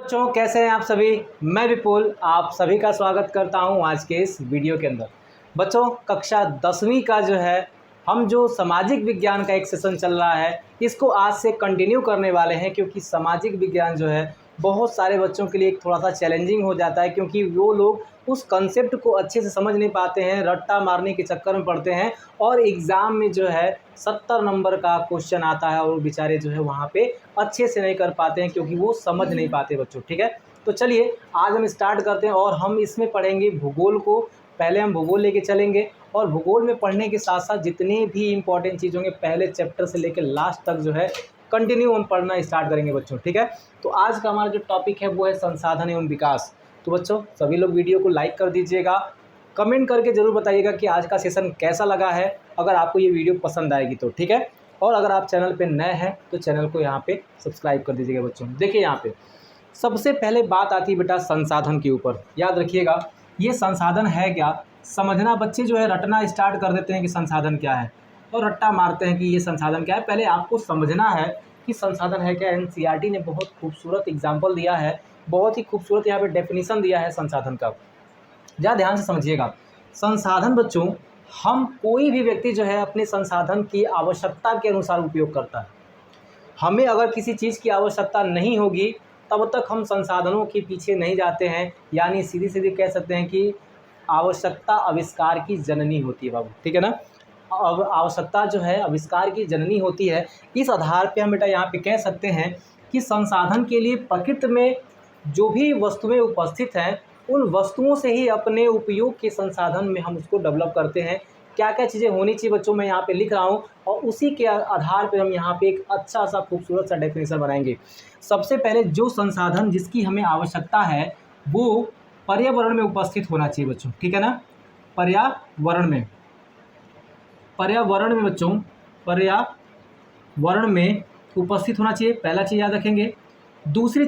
बच्चों कैसे हैं आप सभी। मैं विपुल आप सभी का स्वागत करता हूं आज के इस वीडियो के अंदर। बच्चों कक्षा 10वीं का जो है हम जो सामाजिक विज्ञान का एक सेशन चल रहा है इसको आज से कंटिन्यू करने वाले हैं, क्योंकि सामाजिक विज्ञान जो है बहुत सारे बच्चों के लिए एक थोड़ा सा चैलेंजिंग हो जाता है, क्योंकि वो लोग उस कंसेप्ट को अच्छे से समझ नहीं पाते हैं, रट्टा मारने के चक्कर में पड़ते हैं और एग्ज़ाम में जो है 70 नंबर का क्वेश्चन आता है और वो बेचारे जो है वहाँ पे अच्छे से नहीं कर पाते हैं, क्योंकि वो समझ नहीं पाते बच्चों। ठीक है, तो चलिए आज हम स्टार्ट करते हैं और हम इसमें पढ़ेंगे भूगोल को। पहले हम भूगोल लेके चलेंगे और भूगोल में पढ़ने के साथ साथ जितने भी इंपॉर्टेंट चीज़ होंगे पहले चैप्टर से लेकर लास्ट तक जो है कंटिन्यू हम पढ़ना स्टार्ट करेंगे बच्चों। ठीक है, तो आज का हमारा जो टॉपिक है वो है संसाधन एवं विकास। तो बच्चों सभी लोग वीडियो को लाइक कर दीजिएगा, कमेंट करके ज़रूर बताइएगा कि आज का सेशन कैसा लगा है, अगर आपको ये वीडियो पसंद आएगी तो। ठीक है, और अगर आप चैनल पे नए हैं तो चैनल को यहाँ पे सब्सक्राइब कर दीजिएगा बच्चों। देखिए यहाँ पे सबसे पहले बात आती है बेटा संसाधन के ऊपर। याद रखिएगा ये संसाधन है क्या, समझना। बच्चे जो है रटना स्टार्ट कर देते हैं कि संसाधन क्या है और रट्टा मारते हैं कि ये संसाधन क्या है। पहले आपको समझना है कि संसाधन है क्या। एनसीईआरटी ने बहुत खूबसूरत एग्जाम्पल दिया है, बहुत ही खूबसूरत यहाँ पे डेफिनेशन दिया है संसाधन का। ज़रा ध्यान से समझिएगा। संसाधन बच्चों, हम कोई भी व्यक्ति जो है अपने संसाधन की आवश्यकता के अनुसार उपयोग करता है। हमें अगर किसी चीज़ की आवश्यकता नहीं होगी तब तक हम संसाधनों के पीछे नहीं जाते हैं। यानी सीधी सीधी कह सकते हैं कि आवश्यकता आविष्कार की जननी होती है बाबू। ठीक है ना, अब आवश्यकता जो है आविष्कार की जननी होती है। इस आधार पे हम बेटा यहाँ पे कह सकते हैं कि संसाधन के लिए प्रकृति में जो भी वस्तुएं उपस्थित हैं उन वस्तुओं से ही अपने उपयोग के संसाधन में हम उसको डेवलप करते हैं। क्या क्या चीज़ें होनी चाहिए बच्चों मैं यहाँ पे लिख रहा हूँ और उसी के आधार पे हम यहाँ पे एक अच्छा सा खूबसूरत सा डेफिनेशन बनाएंगे। सबसे पहले जो संसाधन जिसकी हमें आवश्यकता है वो पर्यावरण में उपस्थित होना चाहिए बच्चों। ठीक है ना, पर्यावरण में बच्चों पर्यावरण में उपस्थित होना चाहिए। पहला चीज़ याद रखेंगे। दूसरी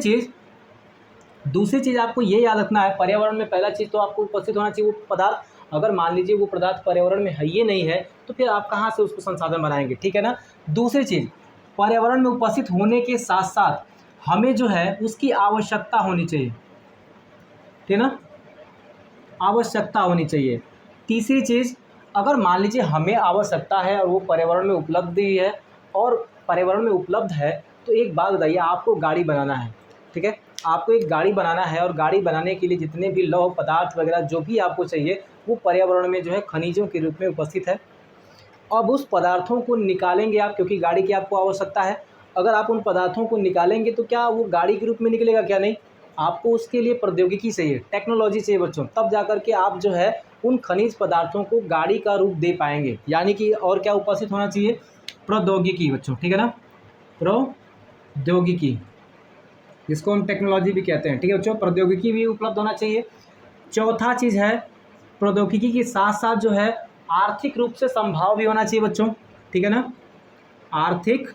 चीज़ आपको ये याद रखना है, पर्यावरण में पहला चीज़ तो आपको उपस्थित होना चाहिए वो पदार्थ। अगर मान लीजिए वो पदार्थ पर्यावरण में है ही नहीं है तो फिर आप कहाँ से उसको संसाधन बनाएंगे। ठीक है ना। दूसरी चीज़, पर्यावरण में उपस्थित होने के साथ साथ हमें जो है उसकी आवश्यकता होनी चाहिए। ठीक है ना, आवश्यकता होनी चाहिए। तीसरी चीज़, अगर मान लीजिए हमें आवश्यकता है और वो पर्यावरण में उपलब्ध भी है और पर्यावरण में उपलब्ध है तो एक बात बताइए, आपको गाड़ी बनाना है। ठीक है, आपको एक गाड़ी बनाना है और गाड़ी बनाने के लिए जितने भी लौह पदार्थ वगैरह जो भी आपको चाहिए वो पर्यावरण में जो है खनिजों के रूप में उपस्थित है। अब उस पदार्थों को निकालेंगे आप, क्योंकि गाड़ी की आपको आवश्यकता है। अगर आप उन पदार्थों को निकालेंगे तो क्या वो गाड़ी के रूप में निकलेगा? क्या नहीं, आपको उसके लिए प्रौद्योगिकी चाहिए, टेक्नोलॉजी चाहिए बच्चों, तब जा कर के आप जो है उन खनिज पदार्थों को गाड़ी का रूप दे पाएंगे। यानी कि और क्या उपस्थित होना चाहिए? प्रौद्योगिकी बच्चों। ठीक है ना, प्रौद्योगिकी जिसको हम टेक्नोलॉजी भी कहते हैं। ठीक है बच्चों, प्रौद्योगिकी भी उपलब्ध होना चाहिए। चौथा चीज़ है प्रौद्योगिकी के साथ साथ जो है आर्थिक रूप से संभव भी होना चाहिए बच्चों। ठीक है ना, आर्थिक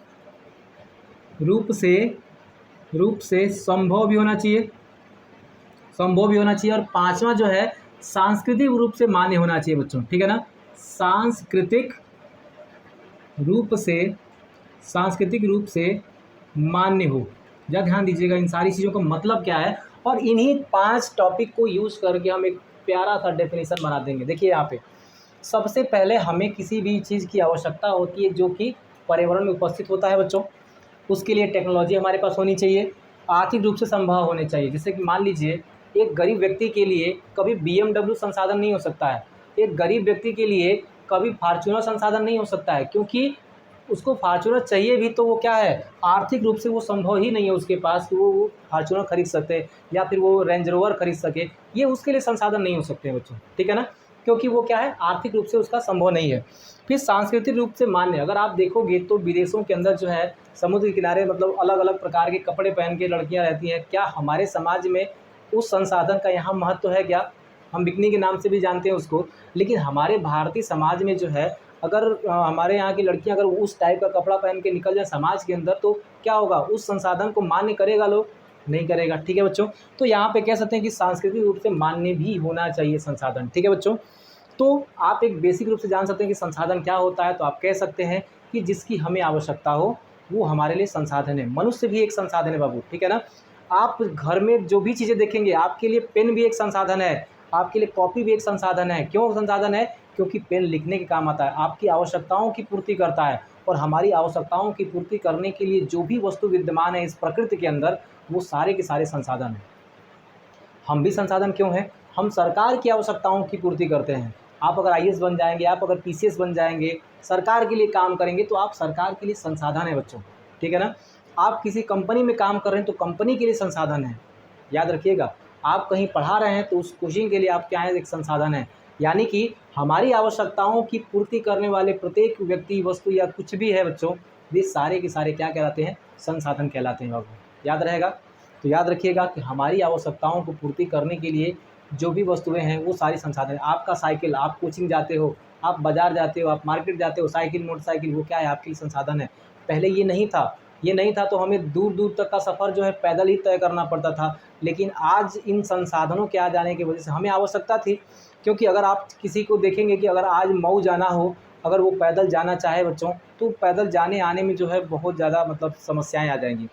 रूप से संभव भी होना चाहिए, और पांचवा जो है सांस्कृतिक रूप से मान्य होना चाहिए बच्चों। ठीक है ना, सांस्कृतिक रूप से मान्य हो। जरा ध्यान दीजिएगा इन सारी चीज़ों का मतलब क्या है और इन्हीं 5 टॉपिक को यूज़ करके हम एक प्यारा सा डेफिनेशन बना देंगे। देखिए यहाँ पे सबसे पहले हमें किसी भी चीज़ की आवश्यकता होती है जो कि पर्यावरण में उपस्थित होता है बच्चों। उसके लिए टेक्नोलॉजी हमारे पास होनी चाहिए, आर्थिक रूप से संभव होने चाहिए। जैसे कि मान लीजिए एक गरीब व्यक्ति के लिए कभी BMW संसाधन नहीं हो सकता है, एक गरीब व्यक्ति के लिए कभी फॉर्च्यूनर संसाधन नहीं हो सकता है, क्योंकि उसको फॉर्च्यूनर चाहिए भी तो वो क्या है, आर्थिक रूप से वो संभव ही नहीं है उसके पास कि वो फॉर्च्यूनर खरीद सकते या फिर वो रेंज रोवर खरीद सके। ये उसके लिए संसाधन नहीं हो सकते हैं बच्चों। ठीक है ना, क्योंकि वो क्या है, आर्थिक रूप से उसका संभव नहीं है। फिर सांस्कृतिक रूप से मान्य, अगर आप देखोगे तो विदेशों के अंदर जो है समुद्र के किनारे मतलब अलग अलग प्रकार के कपड़े पहन के लड़कियां रहती हैं। क्या हमारे समाज में उस संसाधन का यहाँ महत्व है क्या? हम बिकनी के नाम से भी जानते हैं उसको, लेकिन हमारे भारतीय समाज में जो है अगर हमारे यहाँ की लड़कियां अगर उस टाइप का कपड़ा पहन के निकल जाए समाज के अंदर तो क्या होगा, उस संसाधन को मान्य करेगा लोग? नहीं करेगा। ठीक है बच्चों, तो यहाँ पे कह सकते हैं कि सांस्कृतिक रूप से मान्य भी होना चाहिए संसाधन। ठीक है बच्चों, तो आप एक बेसिक रूप से जान सकते हैं कि संसाधन क्या होता है। तो आप कह सकते हैं कि जिसकी हमें आवश्यकता हो वो हमारे लिए संसाधन है। मनुष्य भी एक संसाधन है बाबू। ठीक है ना, आप घर में जो भी चीज़ें देखेंगे, आपके लिए पेन भी एक संसाधन है, आपके लिए कॉपी भी एक संसाधन है। क्यों संसाधन है? क्योंकि पेन लिखने के काम आता है, आपकी आवश्यकताओं की पूर्ति करता है, और हमारी आवश्यकताओं की पूर्ति करने के लिए जो भी वस्तु विद्यमान है इस प्रकृति के अंदर, वो सारे के सारे संसाधन हैं। हम भी संसाधन क्यों हैं? हम सरकार की आवश्यकताओं की पूर्ति करते हैं। आप अगर आईएएस बन जाएंगे, आप अगर पीसीएस बन जाएंगे, सरकार के लिए काम करेंगे, तो आप सरकार के लिए संसाधन है बच्चों, ठीक है ना। आप किसी कंपनी में काम कर रहे हैं तो कंपनी के लिए संसाधन है। याद रखिएगा, आप कहीं पढ़ा रहे हैं तो उस कोचिंग के लिए आप क्या है? एक संसाधन है। यानी कि हमारी आवश्यकताओं की पूर्ति करने वाले प्रत्येक व्यक्ति, वस्तु या कुछ भी है बच्चों, वे सारे के सारे क्या कहलाते हैं? संसाधन कहलाते हैं बाबू। याद रहेगा? तो याद रखिएगा कि हमारी आवश्यकताओं को पूर्ति करने के लिए जो भी वस्तुएं हैं वो सारी संसाधन। आपका साइकिल, आप कोचिंग जाते हो, आप बाज़ार जाते हो, आप मार्केट जाते हो, साइकिल, मोटरसाइकिल, वो क्या है? आपके लिए संसाधन है। पहले ये नहीं था, ये नहीं था तो हमें दूर दूर तक का सफ़र जो है पैदल ही तय करना पड़ता था। लेकिन आज इन संसाधनों के आ जाने की वजह से हमें आवश्यकता थी, क्योंकि अगर आप किसी को देखेंगे कि अगर आज मऊ जाना हो, अगर वो पैदल जाना चाहे बच्चों, तो पैदल जाने आने में जो है बहुत ज़्यादा मतलब समस्याएँ आ जाएंगी।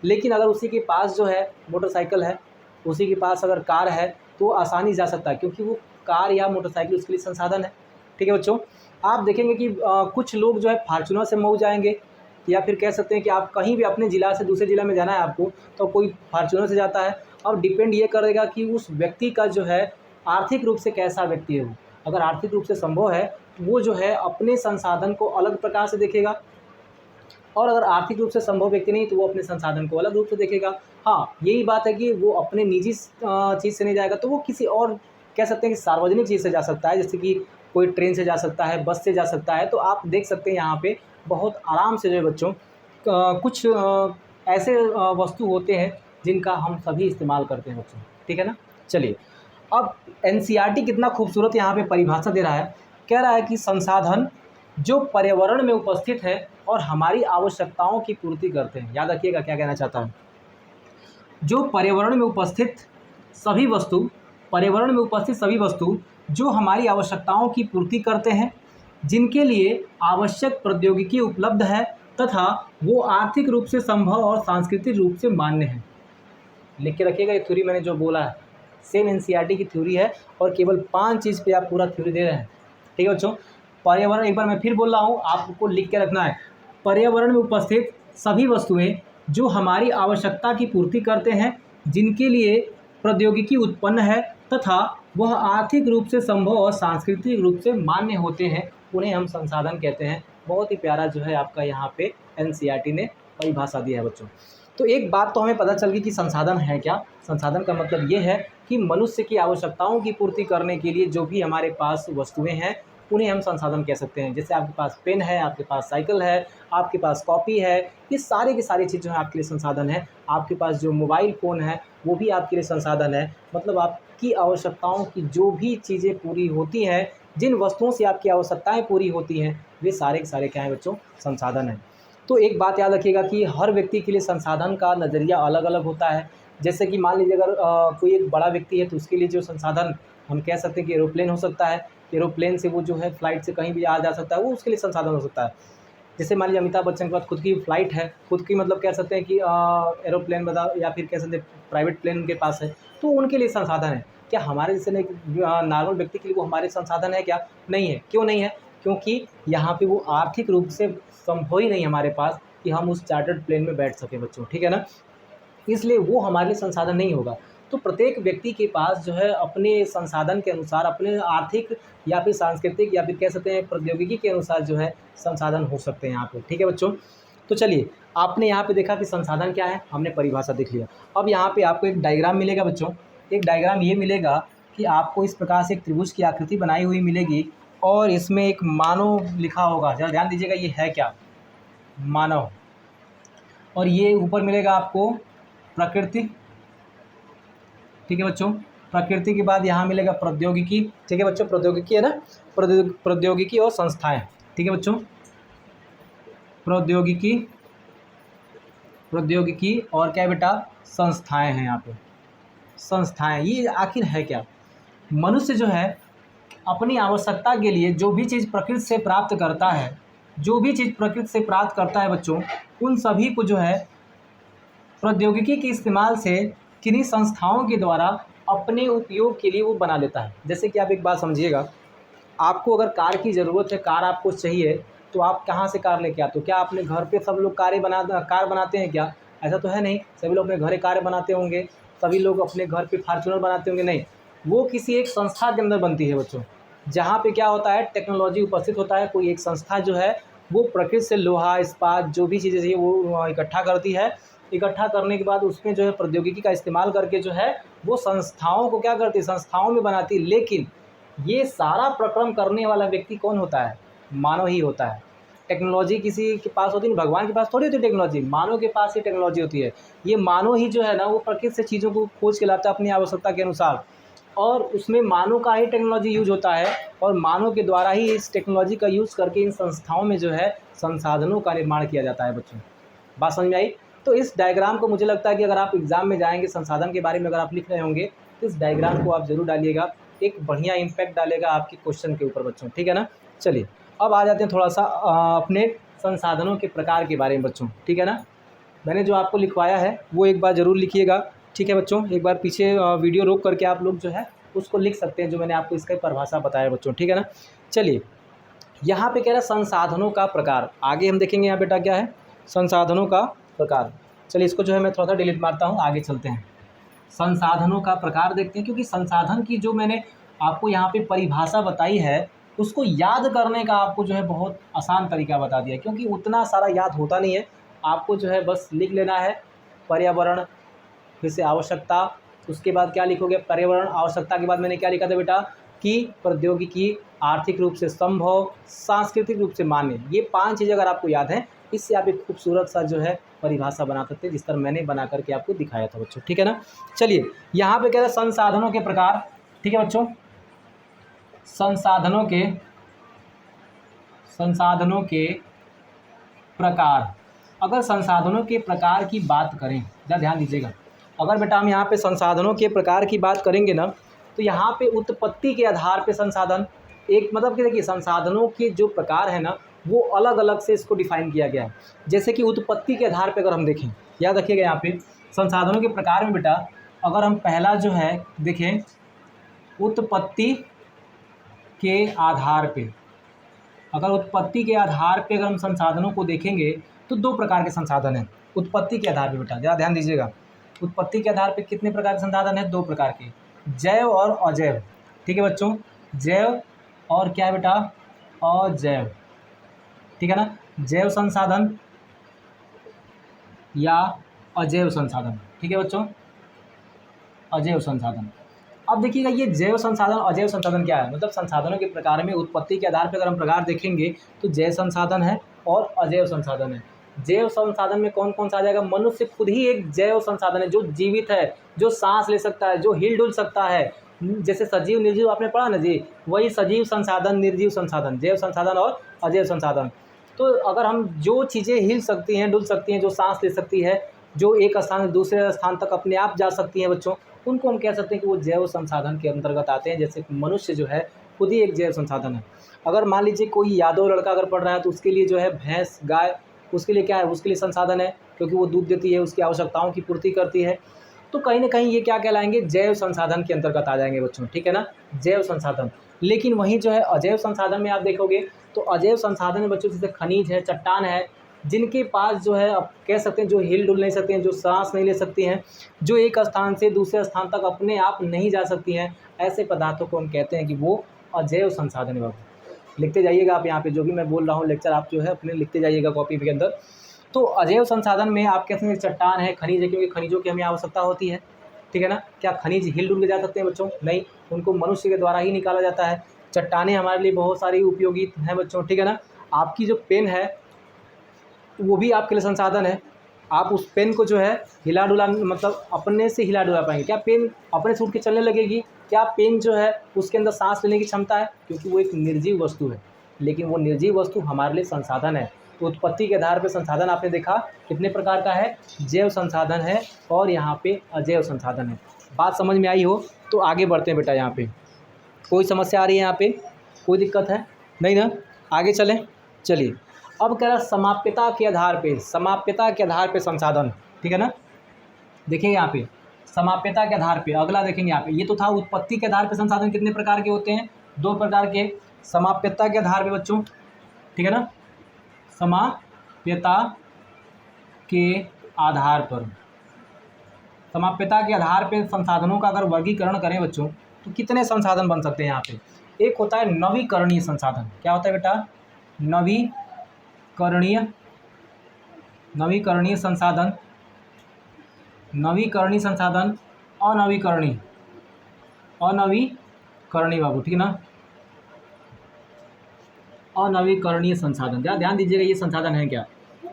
लेकिन अगर उसी के पास जो है मोटरसाइकिल है, उसी के पास अगर कार है, तो आसानी से जा सकता है, क्योंकि वो कार या मोटरसाइकिल उसके लिए संसाधन है। ठीक है बच्चों, आप देखेंगे कि कुछ लोग जो है फॉर्च्यूनर से मऊ जाएंगे, या फिर कह सकते हैं कि आप कहीं भी अपने ज़िला से दूसरे ज़िला में जाना है आपको, तो कोई फॉर्च्यूनर से जाता है। अब डिपेंड ये करेगा कि उस व्यक्ति का जो है आर्थिक रूप से कैसा व्यक्ति है वो। अगर आर्थिक रूप से संभव है तो वो जो है अपने संसाधन को अलग प्रकार से देखेगा, और अगर आर्थिक रूप से संभव व्यक्ति नहीं तो वो अपने संसाधन को अलग रूप से देखेगा। हाँ, यही बात है कि वो अपने निजी चीज़ से नहीं जाएगा, तो वो किसी और कह सकते हैं कि सार्वजनिक चीज़ से जा सकता है, जैसे कि कोई ट्रेन से जा सकता है, बस से जा सकता है। तो आप देख सकते हैं यहाँ पे बहुत आराम से जो है बच्चों कुछ ऐसे वस्तु होते हैं जिनका हम सभी इस्तेमाल करते हैं बच्चों, ठीक है ना। चलिए, अब एनसीईआरटी कितना खूबसूरत यहाँ पे परिभाषा दे रहा है। कह रहा है कि संसाधन जो पर्यावरण में उपस्थित है और हमारी आवश्यकताओं की पूर्ति करते हैं। याद रखिएगा क्या कहना चाहता हूँ। जो पर्यावरण में उपस्थित सभी वस्तु, पर्यावरण में उपस्थित सभी वस्तु जो हमारी आवश्यकताओं की पूर्ति करते हैं, जिनके लिए आवश्यक प्रौद्योगिकी उपलब्ध है तथा वो आर्थिक रूप से संभव और सांस्कृतिक रूप से मान्य है। लिख के रखिएगा, ये थ्योरी मैंने जो बोला है सेम एनसीईआरटी की थ्योरी है, और केवल 5 चीज़ पे आप पूरा थ्योरी दे रहे हैं। ठीक है बच्चों, पर्यावरण, एक बार मैं फिर बोल रहा हूँ, आपको लिख के रखना है। पर्यावरण में उपस्थित सभी वस्तुएं जो हमारी आवश्यकता की पूर्ति करते हैं, जिनके लिए प्रौद्योगिकी उत्पन्न है तथा वह आर्थिक रूप से संभव और सांस्कृतिक रूप से मान्य होते हैं, उन्हें हम संसाधन कहते हैं। बहुत ही प्यारा जो है आपका यहाँ पे एनसीईआरटी ने परिभाषा दिया है बच्चों। तो एक बात तो हमें पता चल गई कि संसाधन है क्या। संसाधन का मतलब ये है कि मनुष्य की आवश्यकताओं की पूर्ति करने के लिए जो भी हमारे पास वस्तुएं हैं उन्हें हम संसाधन कह सकते हैं। जैसे आपके पास पेन है, आपके पास साइकिल है, आपके पास कॉपी है, ये सारे की सारी चीज़ जो है आपके लिए संसाधन है। आपके पास जो मोबाइल फ़ोन है वो भी आपके लिए संसाधन है। मतलब आपकी आवश्यकताओं की जो भी चीज़ें पूरी होती हैं, जिन वस्तुओं से आपकी आवश्यकताएँ पूरी होती हैं, वे सारे के सारे क्या हैं बच्चों? संसाधन हैं। तो एक बात याद रखिएगा कि हर व्यक्ति के लिए संसाधन का नज़रिया अलग अलग होता है। जैसे कि मान लीजिए अगर कोई एक बड़ा व्यक्ति है तो उसके लिए जो संसाधन हम कह सकते हैं कि एरोप्लेन हो सकता है। एरोप्लेन से वो जो है फ्लाइट से कहीं भी आ जा सकता है, वो उसके लिए संसाधन हो सकता है। जैसे मान लीजिए अमिताभ बच्चन के पास खुद की फ़्लाइट है, खुद की मतलब कह सकते हैं कि एरोप्लेन बता, या फिर कह सकते हैं प्राइवेट प्लेन उनके पास है, तो उनके लिए संसाधन है। क्या हमारे जैसे नॉर्मल व्यक्ति के लिए वो हमारे संसाधन है क्या? नहीं है। क्यों नहीं है? क्योंकि यहाँ पे वो आर्थिक रूप से संभव ही नहीं हमारे पास कि हम उस चार्टर्ड प्लेन में बैठ सकें बच्चों, ठीक है ना। इसलिए वो हमारे लिए संसाधन नहीं होगा। तो प्रत्येक व्यक्ति के पास जो है अपने संसाधन के अनुसार, अपने आर्थिक या फिर सांस्कृतिक या फिर कह सकते हैं प्रौद्योगिकी के अनुसार जो है संसाधन हो सकते हैं यहाँ पे, ठीक है बच्चों। तो चलिए, आपने यहाँ पे देखा कि संसाधन क्या है, हमने परिभाषा देख लिया। अब यहाँ पे आपको एक डायग्राम मिलेगा बच्चों। एक डायग्राम ये मिलेगा कि आपको इस प्रकार से एक त्रिभुज की आकृति बनाई हुई मिलेगी, और इसमें एक मानव लिखा होगा। जरा ध्यान दीजिएगा, ये है क्या? मानव। और ये ऊपर मिलेगा आपको प्रकृति, ठीक है बच्चों। प्रकृति के बाद यहाँ मिलेगा प्रौद्योगिकी, ठीक है बच्चों। प्रौद्योगिकी है ना, प्रौद्योगिकी और संस्थाएं, ठीक है बच्चों। प्रौद्योगिकी, प्रौद्योगिकी और क्या बेटा? संस्थाएं हैं यहाँ पे। संस्थाएं, ये आखिर है क्या? मनुष्य जो है अपनी आवश्यकता के लिए जो भी चीज़ प्रकृति से प्राप्त करता है, जो भी चीज़ प्रकृति से प्राप्त करता है बच्चों, उन सभी को जो है प्रौद्योगिकी के इस्तेमाल से किन्हीं संस्थाओं के द्वारा अपने उपयोग के लिए वो बना लेता है। जैसे कि आप एक बात समझिएगा, आपको अगर कार की ज़रूरत है, कार आपको चाहिए, तो आप कहाँ से कार लेके आते हो? क्या अपने घर पे सब लोग कार बनाते हैं क्या? ऐसा तो है नहीं। सभी लोग अपने घरे कारें बनाते होंगे, सभी लोग अपने घर पे फार्चूनर बनाते होंगे, नहीं। वो किसी एक संस्था के अंदर बनती है बच्चों, जहाँ पे क्या होता है, टेक्नोलॉजी उपस्थित होता है। कोई एक संस्था जो है वो प्रकृति से लोहा, इस्पात, जो भी चीज़ें चाहिए वो इकट्ठा करती है। इकट्ठा करने के बाद उसमें जो है प्रौद्योगिकी का इस्तेमाल करके जो है वो संस्थाओं को क्या करती है, संस्थाओं में बनाती है। लेकिन ये सारा प्रक्रम करने वाला व्यक्ति कौन होता है? मानव ही होता है। टेक्नोलॉजी किसी के पास होती नहीं, भगवान के पास थोड़ी होती है टेक्नोलॉजी, मानव के पास ही टेक्नोलॉजी होती है। ये मानव ही जो है ना वो प्रकृति से चीज़ों को खोज के लाता है अपनी आवश्यकता के अनुसार, और उसमें मानव का ही टेक्नोलॉजी यूज होता है, और मानव के द्वारा ही इस टेक्नोलॉजी का यूज़ करके इन संस्थाओं में जो है संसाधनों का निर्माण किया जाता है बच्चों। बात समझ में आई? तो इस डायग्राम को मुझे लगता है कि अगर आप एग्ज़ाम में जाएंगे, संसाधन के बारे में अगर आप लिख रहे होंगे, तो इस डायग्राम को आप ज़रूर डालिएगा, एक बढ़िया इम्पैक्ट डालेगा आपके क्वेश्चन के ऊपर बच्चों, ठीक है ना। चलिए अब आ जाते हैं थोड़ा सा अपने संसाधनों के प्रकार के बारे में बच्चों, ठीक है ना। मैंने जो आपको लिखवाया है वो एक बार ज़रूर लिखिएगा, ठीक है बच्चों। एक बार पीछे वीडियो रोक करके आप लोग जो है उसको लिख सकते हैं, जो मैंने आपको इसका परिभाषा बताया बच्चों, ठीक है ना। चलिए यहाँ पे कह रहा है संसाधनों का प्रकार, आगे हम देखेंगे यहाँ बेटा क्या है, संसाधनों का प्रकार। चलिए इसको जो है मैं थोड़ा सा डिलीट मारता हूँ, आगे चलते हैं। संसाधनों का प्रकार देखते हैं, क्योंकि संसाधन की जो मैंने आपको यहाँ पे परिभाषा बताई है उसको याद करने का आपको जो है बहुत आसान तरीका बता दिया, क्योंकि उतना सारा याद होता नहीं है। आपको जो है बस लिख लेना है पर्यावरण, फिर से आवश्यकता, उसके बाद क्या लिखोगे, पर्यावरण आवश्यकता के बाद मैंने क्या लिखा था बेटा कि प्रौद्योगिकी, आर्थिक रूप से संभव, सांस्कृतिक रूप से मान्य। ये 5 चीज़ अगर आपको याद है, इससे आप एक खूबसूरत सा जो है परिभाषा बना सकते हैं, जिस तरह मैंने बना करके आपको दिखाया था बच्चों, ठीक है ना। चलिए यहाँ पे कह रहे हैं संसाधनों के प्रकार, ठीक है बच्चों। संसाधनों के प्रकार, अगर संसाधनों के प्रकार की बात करें, ज़रा ध्यान दीजिएगा, अगर बेटा हम यहाँ पे संसाधनों के प्रकार की बात करेंगे ना, तो यहाँ पे उत्पत्ति के आधार पे संसाधन, एक मतलब कि देखिए संसाधनों के जो प्रकार है ना वो अलग अलग से इसको डिफाइन किया गया है। जैसे कि उत्पत्ति के आधार पे अगर हम देखें, याद रखिएगा यहाँ पे संसाधनों के प्रकार में बेटा, अगर हम पहला जो है देखें उत्पत्ति के आधार पे, अगर उत्पत्ति के आधार पे अगर हम संसाधनों को देखेंगे तो 2 प्रकार के संसाधन हैं उत्पत्ति के आधार पे बेटा, ज़रा ध्यान दीजिएगा। उत्पत्ति के आधार पे कितने प्रकार के संसाधन हैं? 2 प्रकार के, जैव और अजैव, ठीक है बच्चों। जैव और क्या है बेटा, अजैव, ठीक है ना। जैव संसाधन या अजैव संसाधन, ठीक है बच्चों, अजैव संसाधन। अब देखिएगा ये जैव संसाधन अजैव संसाधन क्या है, मतलब संसाधनों के प्रकार में उत्पत्ति के आधार पर अगर हम प्रकार देखेंगे तो जैव संसाधन है और अजैव संसाधन है। जैव संसाधन में कौन कौन सा आ जाएगा? मनुष्य खुद ही एक जैव संसाधन है, जो जीवित है, जो सांस ले सकता है, जो हिल डुल सकता है। जैसे सजीव निर्जीव आपने पढ़ा ना जी, वही सजीव संसाधन, निर्जीव संसाधन, जैव संसाधन और अजैव संसाधन। तो अगर हम जो चीज़ें हिल सकती हैं, डुल सकती हैं, जो सांस ले सकती है, जो एक स्थान से दूसरे स्थान तक अपने आप जा सकती हैं बच्चों, उनको हम कह सकते हैं कि वो जैव संसाधन के अंतर्गत आते हैं। जैसे मनुष्य जो है खुद ही एक जैव संसाधन है। अगर मान लीजिए कोई यादव लड़का अगर पढ़ रहा है तो उसके लिए जो है भैंस, गाय, उसके लिए क्या है, उसके लिए संसाधन है, क्योंकि वो दूध देती है, उसकी आवश्यकताओं की पूर्ति करती है। तो कहीं ना कहीं ये क्या कहलाएंगे, जैव संसाधन के अंतर्गत आ जाएंगे बच्चों, ठीक है ना, जैव संसाधन। लेकिन वहीं जो है अजैव संसाधन में आप देखोगे तो अजैव संसाधन में बच्चों जैसे खनिज है, चट्टान है, जिनके पास जो है आप कह सकते हैं जो हिल डुल नहीं सकती हैं, जो सांस नहीं ले सकती हैं, जो एक स्थान से दूसरे स्थान तक अपने आप नहीं जा सकती हैं, ऐसे पदार्थों को हम कहते हैं कि वो अजैव संसाधन है। लिखते जाइएगा आप यहाँ पे जो भी मैं बोल रहा हूँ लेक्चर आप जो है अपने लिखते जाइएगा कॉपी के अंदर। तो अजैव संसाधन में आप कहते हैं चट्टान है, खनिज है, क्योंकि खनिजों की हमें आवश्यकता होती है, ठीक है ना। क्या खनिज हिल डुल के जा सकते हैं बच्चों? नहीं, उनको मनुष्य के द्वारा ही निकाला जाता है। चट्टानें हमारे लिए बहुत सारी उपयोगी हैं बच्चों, ठीक है ना। आपकी जो पेन है वो भी आपके लिए संसाधन है। आप उस पेन को जो है हिला डुला, मतलब अपने से हिला डुला पाएंगे क्या? पेन अपने से उठ के चलने लगेगी क्या? पेन जो है उसके अंदर सांस लेने की क्षमता है, क्योंकि वो एक निर्जीव वस्तु है। लेकिन वो निर्जीव वस्तु हमारे लिए संसाधन है। तो उत्पत्ति के आधार पर संसाधन आपने देखा कितने प्रकार का है, जैव संसाधन है और यहाँ पे अजैव संसाधन है। बात समझ में आई हो तो आगे बढ़ते हैं बेटा। यहाँ पे कोई समस्या आ रही है? यहाँ पे कोई दिक्कत है? नहीं ना, आगे चलें। चलिए अब कह रहा समाप्यता के आधार पे, समाप्यता के आधार पे संसाधन, ठीक है ना। देखिए यहाँ पे समाप्यता के आधार पे, अगला देखेंगे यहाँ पे, ये तो था उत्पत्ति के आधार पे संसाधन कितने प्रकार के होते हैं, 2 प्रकार के। समाप्यता के आधार पे बच्चों, ठीक है ना, समाप्यता के आधार पर, समाप्यता के आधार पे संसाधनों का अगर वर्गीकरण करें बच्चों तो कितने संसाधन बन सकते हैं यहाँ पे। एक होता है नवीकरणीय संसाधन। क्या होता है बेटा, नवीकरणीय, नवीकरणीय संसाधन, नवीकरणीय संसाधन, अनवीकरणीय, अनवीकरणीय बाबू, ठीक है ना, अनवीकरणीय संसाधन, ध्यान दीजिएगा ये संसाधन है क्या,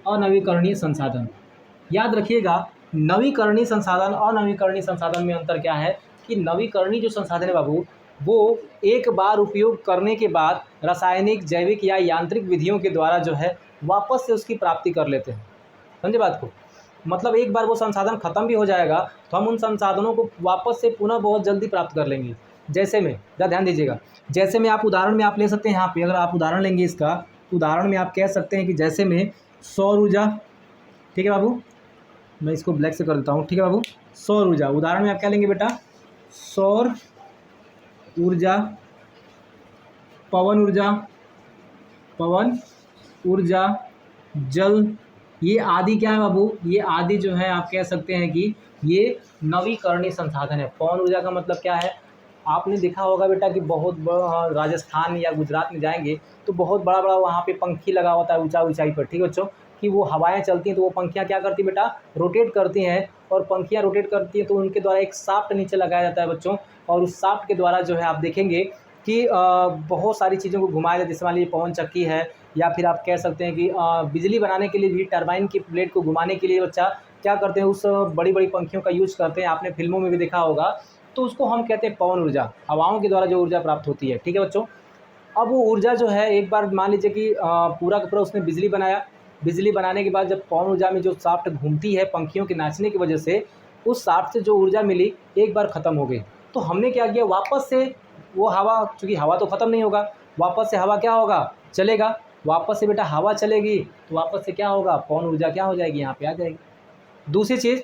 अनवीकरणीय संसाधन। याद रखिएगा नवीकरणीय संसाधन और नवीकरणीय संसाधन में अंतर क्या है कि नवीकरणीय जो संसाधन है बाबू वो एक बार उपयोग करने के बाद रासायनिक, जैविक या यांत्रिक विधियों के द्वारा जो है वापस से उसकी प्राप्ति कर लेते हैं। समझे बात को, मतलब एक बार वो संसाधन खत्म भी हो जाएगा तो हम उन संसाधनों को वापस से पुनः बहुत जल्दी प्राप्त कर लेंगे। जैसे में ध्यान दीजिएगा, जैसे में आप उदाहरण में आप ले सकते हैं यहाँ पे, अगर आप उदाहरण लेंगे इसका, उदाहरण में आप कह सकते हैं कि जैसे में सौर ऊर्जा, ठीक है बाबू, मैं इसको ब्लैक से कर देता हूँ, ठीक है बाबू, सौर ऊर्जा, उदाहरण में आप क्या लेंगे बेटा, सौर ऊर्जा, पवन ऊर्जा, पवन ऊर्जा, जल, ये आदि क्या है बाबू, ये आदि जो है आप कह सकते हैं कि ये नवीकरणीय संसाधन है। पवन ऊर्जा का मतलब क्या है, आपने देखा होगा बेटा कि बहुत राजस्थान या गुजरात में जाएंगे तो बहुत बड़ा बड़ा वहाँ पे पंखी लगा होता है ऊंचाई पर, ठीक है बच्चों, कि वो हवाएं चलती हैं तो वो पंखियाँ क्या करती बेटा, रोटेट करती हैं, और पंखियाँ रोटेट करती हैं तो उनके द्वारा एक शाफ्ट नीचे लगाया जाता है बच्चों, और उस शाफ्ट के द्वारा जो है आप देखेंगे कि बहुत सारी चीज़ों को घुमाया जाता है। जैसे मान लीजिए पवन चक्की है, या फिर आप कह सकते हैं कि बिजली बनाने के लिए भी टरबाइन की प्लेट को घुमाने के लिए बच्चा क्या करते हैं, उस बड़ी बड़ी पंखियों का यूज करते हैं, आपने फिल्मों में भी देखा होगा, तो उसको हम कहते हैं पवन ऊर्जा, हवाओं के द्वारा जो ऊर्जा प्राप्त होती है, ठीक है बच्चों। अब वो ऊर्जा जो है एक बार मान लीजिए कि पूरा का पूरा उसने बिजली बनाया, बिजली बनाने के बाद जब पवन ऊर्जा में जो शाफ्ट घूमती है पंखियों के नाचने की वजह से, उस शाफ्ट से जो ऊर्जा मिली एक बार ख़त्म हो गई, तो हमने क्या किया, वापस से वो हवा, चूँकि हवा तो ख़त्म नहीं होगा, वापस से हवा क्या होगा, चलेगा, वापस से बेटा हवा चलेगी तो वापस से क्या होगा, पवन ऊर्जा क्या हो जाएगी, यहाँ पे आ जाएगी। दूसरी चीज़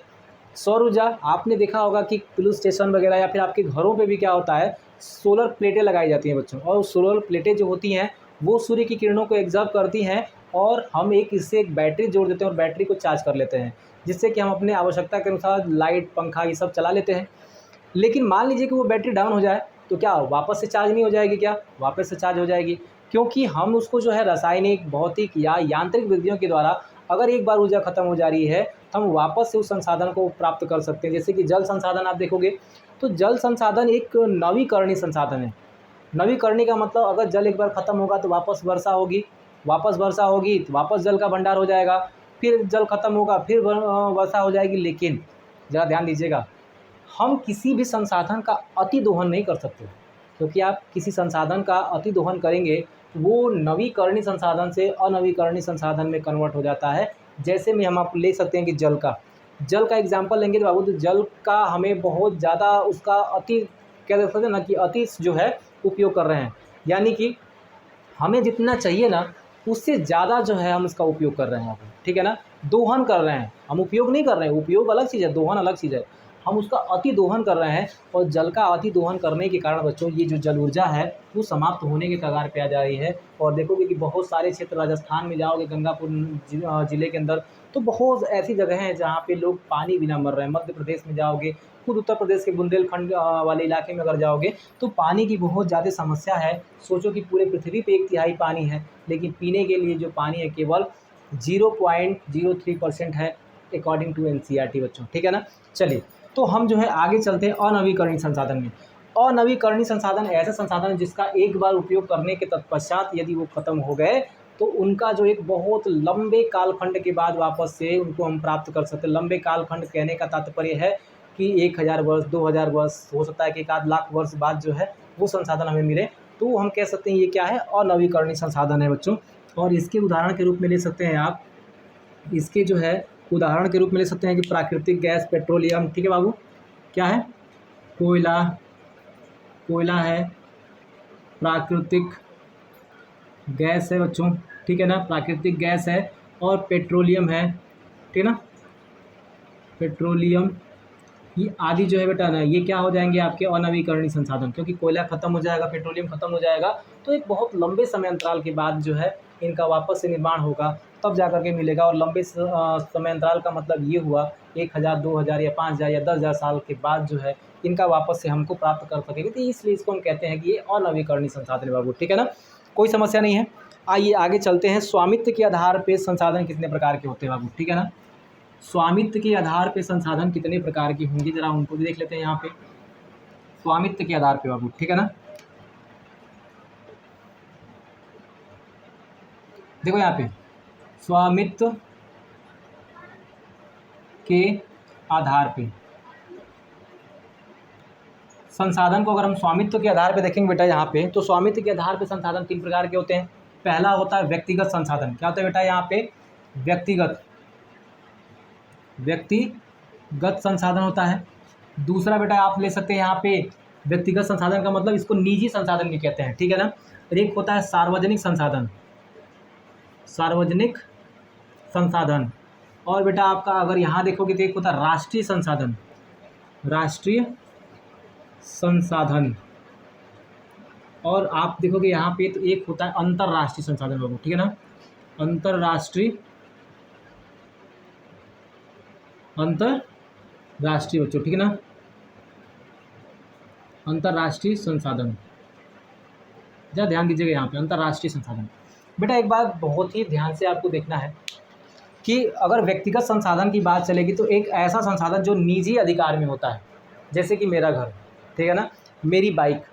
सौर ऊर्जा, आपने देखा होगा कि पुलिस स्टेशन वगैरह या फिर आपके घरों पे भी क्या होता है, सोलर प्लेटें लगाई जाती हैं बच्चों, और सोलर प्लेटें जो होती हैं वो सूर्य की किरणों को एब्जॉर्ब करती हैं, और हम इससे एक बैटरी जोड़ देते हैं और बैटरी को चार्ज कर लेते हैं, जिससे कि हम अपने आवश्यकता के अनुसार लाइट, पंखा ये सब चला लेते हैं। लेकिन मान लीजिए कि वो बैटरी डाउन हो जाए तो क्या वापस से चार्ज नहीं हो जाएगी, क्या वापस से चार्ज हो जाएगी, क्योंकि हम उसको जो है रासायनिक, भौतिक या यांत्रिक विधियों के द्वारा अगर एक बार ऊर्जा खत्म हो जा रही है तो हम वापस से उस संसाधन को प्राप्त कर सकते हैं। जैसे कि जल संसाधन आप देखोगे तो जल संसाधन एक नवीकरणीय संसाधन है। नवीकरणीय का मतलब अगर जल एक बार ख़त्म होगा तो वापस वर्षा होगी, वापस वर्षा होगी तो वापस जल का भंडार हो जाएगा, फिर जल खत्म होगा फिर वर्षा हो जाएगी। लेकिन ज़रा ध्यान दीजिएगा, हम किसी भी संसाधन का अति दोहन नहीं कर सकते, क्योंकि आप किसी संसाधन का अति दोहन करेंगे वो नवीकरणीय संसाधन से अनवीकरणीय संसाधन में कन्वर्ट हो जाता है। जैसे में हम आप ले सकते हैं कि जल का एग्जांपल लेंगे तो बाबू, तो जल का हमें बहुत ज़्यादा उसका अति क्या देख सकते हैं ना कि अति जो है उपयोग कर रहे हैं, यानी कि हमें जितना चाहिए ना उससे ज़्यादा जो है हम इसका उपयोग कर रहे हैं, ठीक है ना, दोहन कर रहे हैं, हम उपयोग नहीं कर रहे हैं, उपयोग अलग चीज़ है, दोहन अलग चीज़ है, हम उसका अति दोहन कर रहे हैं। और जल का अति दोहन करने के कारण बच्चों ये जो जल ऊर्जा है वो समाप्त होने के कगार पे आ जा रही है। और देखोगे कि बहुत सारे क्षेत्र, राजस्थान में जाओगे गंगापुर ज़िले के अंदर, तो बहुत ऐसी जगह हैं जहाँ पे लोग पानी बिना मर रहे हैं। मध्य प्रदेश में जाओगे, खुद उत्तर प्रदेश के बुंदेलखंड वाले इलाके में अगर जाओगे तो पानी की बहुत ज़्यादा समस्या है। सोचो कि पूरे पृथ्वी पे 1/3 पानी है, लेकिन पीने के लिए जो पानी है केवल 0.03% है अकॉर्डिंग टू NCERT बच्चों, ठीक है ना। चलिए तो हम जो है आगे चलते हैं अनवीकरणीय संसाधन में। अनवीकरणीय संसाधन ऐसे संसाधन है जिसका एक बार उपयोग करने के तत्पश्चात यदि वो खत्म हो गए तो उनका जो एक बहुत लंबे कालखंड के बाद वापस से उनको हम प्राप्त कर सकते हैं। लंबे कालखंड कहने का तात्पर्य है कि 1000 वर्ष, 2000 वर्ष, हो सकता है कि 1 लाख वर्ष बाद जो है वो संसाधन हमें मिले, तो हम कह सकते हैं ये क्या है, अनवीकरणीय संसाधन है बच्चों। और इसके उदाहरण के रूप में ले सकते हैं आप, इसके जो है उदाहरण के रूप में ले सकते हैं कि प्राकृतिक गैस, पेट्रोलियम, ठीक है बाबू, क्या है, कोयला है, प्राकृतिक गैस है बच्चों, ठीक है ना, प्राकृतिक गैस है, और पेट्रोलियम है, ठीक है ना, पेट्रोलियम ये आदि जो है बेटा ना, ये क्या हो जाएंगे आपके अनवीकरणीय संसाधन, क्योंकि कोयला खत्म हो जाएगा, पेट्रोलियम खत्म हो जाएगा, तो एक बहुत लंबे समय अंतराल के बाद जो है इनका वापस से निर्माण होगा, तब जा कर के मिलेगा। और लंबे समय अंतराल का मतलब ये हुआ 1000, 2000 या 5000 या 10,000 साल के बाद जो है इनका वापस से हमको प्राप्त कर सकेंगे। तो इसलिए इसको हम कहते हैं कि ये अनवीकरणीय संसाधन है बाबू, ठीक है ना, कोई समस्या नहीं है। आइए आगे चलते हैं। स्वामित्व के आधार पे संसाधन कितने प्रकार के होते हैं बाबू, ठीक है ना। स्वामित्व के आधार पे संसाधन कितने प्रकार की होंगी, जरा उनको भी देख लेते हैं यहाँ पे। स्वामित्व के आधार पे बाबू, ठीक है ना। देखो यहाँ पे स्वामित्व के आधार पे संसाधन को अगर हम स्वामित्व के आधार पे देखेंगे बेटा यहाँ पे, तो स्वामित्व के आधार पे संसाधन 3 प्रकार के होते हैं। पहला होता है व्यक्तिगत संसाधन। क्या होता है बेटा यहाँ पे, व्यक्तिगत संसाधन होता है। दूसरा बेटा आप ले सकते हैं यहाँ पे, व्यक्तिगत संसाधन का मतलब इसको निजी संसाधन भी कहते हैं, ठीक है ना। और एक होता है सार्वजनिक संसाधन, सार्वजनिक संसाधन। और बेटा आपका अगर यहाँ देखोगे तो एक होता है राष्ट्रीय संसाधन, राष्ट्रीय संसाधन। और आप देखोगे यहाँ पे तो एक होता है अंतर्राष्ट्रीय संसाधन बाबू, ठीक है ना, अंतर्राष्ट्रीय बच्चों, ठीक है ना, अंतर्राष्ट्रीय संसाधन। जरा ध्यान दीजिएगा यहाँ पे अंतर्राष्ट्रीय संसाधन। बेटा एक बात बहुत ही ध्यान से आपको देखना है कि अगर व्यक्तिगत संसाधन की बात चलेगी तो एक ऐसा संसाधन जो निजी अधिकार में होता है, जैसे कि मेरा घर, ठीक है ना, मेरी बाइक,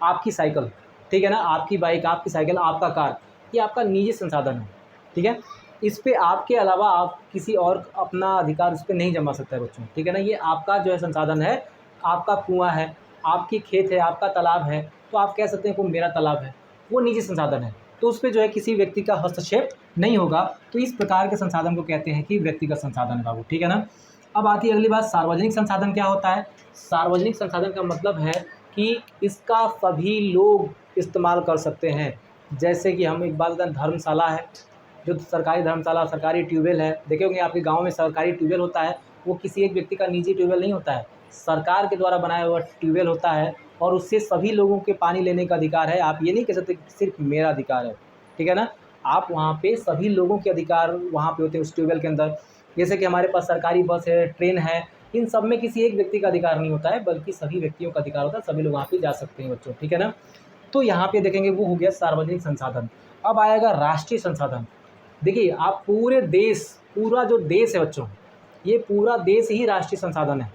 आपकी साइकिल, ठीक है ना, आपकी बाइक, आपकी साइकिल, आपका कार, ये आपका निजी संसाधन है, ठीक है। इस पे आपके अलावा आप किसी और अपना अधिकार उस पर नहीं जमा सकता है बच्चों, ठीक है ना। ये आपका जो है संसाधन है, आपका कुआं है, आपकी खेत है, आपका तालाब है, तो आप कह सकते हैं वो मेरा तालाब है, वो निजी संसाधन है, तो उस पर जो है किसी व्यक्ति का हस्तक्षेप नहीं होगा। तो इस प्रकार के संसाधन को कहते हैं कि व्यक्तिगत संसाधन बाबू, ठीक है ना। अब आती है अगली बात, सार्वजनिक संसाधन क्या होता है। सार्वजनिक संसाधन का मतलब है कि इसका सभी लोग इस्तेमाल कर सकते हैं। जैसे कि हम एक बात बताएं, धर्मशाला है, जो सरकारी धर्मशाला, सरकारी ट्यूबवेल है, देखे होंगे आपके गांव में सरकारी ट्यूबवेल होता है, वो किसी एक व्यक्ति का निजी ट्यूबवेल नहीं होता है, सरकार के द्वारा बनाया हुआ ट्यूबवेल होता है, और उससे सभी लोगों के पानी लेने का अधिकार है। आप ये नहीं कह सकते कि सिर्फ मेरा अधिकार है, ठीक है ना, आप वहाँ पे सभी लोगों के अधिकार वहाँ पे होते हैं उस ट्यूबवेल के अंदर। जैसे कि हमारे पास सरकारी बस है, ट्रेन है, इन सब में किसी एक व्यक्ति का अधिकार नहीं होता है, बल्कि सभी व्यक्तियों का अधिकार होता है, सभी लोग वहाँ पे जा सकते हैं बच्चों, ठीक है ना। तो यहाँ पे देखेंगे वो हो गया सार्वजनिक संसाधन। अब आएगा राष्ट्रीय संसाधन। देखिए आप पूरे देश, पूरा जो देश है बच्चों, ये पूरा देश ही राष्ट्रीय संसाधन है।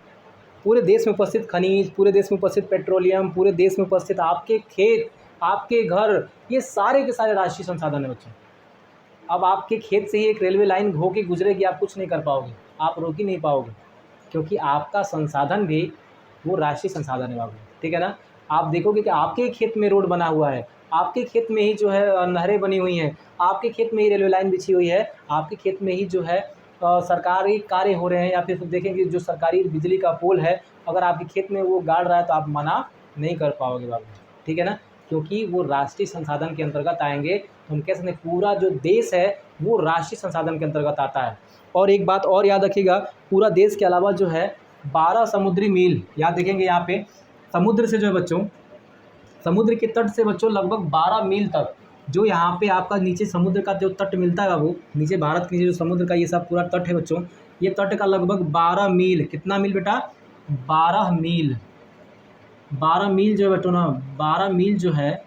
पूरे देश में उपस्थित खनिज, पूरे देश में उपस्थित पेट्रोलियम, पूरे देश में उपस्थित आपके खेत, आपके घर, ये सारे के सारे राष्ट्रीय संसाधन है बच्चों। अब आपके खेत से ही एक रेलवे लाइन हो के गुजरेगी, आप कुछ नहीं कर पाओगे, आप रोक ही नहीं पाओगे, क्योंकि आपका संसाधन भी वो राष्ट्रीय संसाधन है बाबू, ठीक है ना। आप देखोगे कि आपके खेत में रोड बना हुआ है, आपके खेत में ही जो है नहरें बनी हुई हैं, आपके खेत में ही रेलवे लाइन बिछी हुई है, आपके खेत में ही जो है सरकारी कार्य हो रहे हैं, या फिर देखेंगे जो सरकारी बिजली का पोल है, अगर आपके खेत में वो गाड़ रहा है तो आप मना नहीं कर पाओगे बाबू, ठीक है ना, क्योंकि वो राष्ट्रीय संसाधन के अंतर्गत आएंगे। तो हम कह सकते हैं पूरा जो देश है वो राष्ट्रीय संसाधन के अंतर्गत आता है। और एक बात और याद रखिएगा, पूरा देश के अलावा जो है 12 समुद्री मील, याद देखेंगे यहाँ पे, समुद्र से जो है बच्चों, समुद्र के तट से बच्चों लगभग 12 मील तक, जो यहाँ पे आपका नीचे समुद्र का जो तट मिलता है वो नीचे भारत के जो समुद्र का ये सब पूरा तट है बच्चों, ये तट का लगभग 12 मील, कितना मील बेटा, 12 मील, 12 मील जो है बेटो ना, 12 मील जो है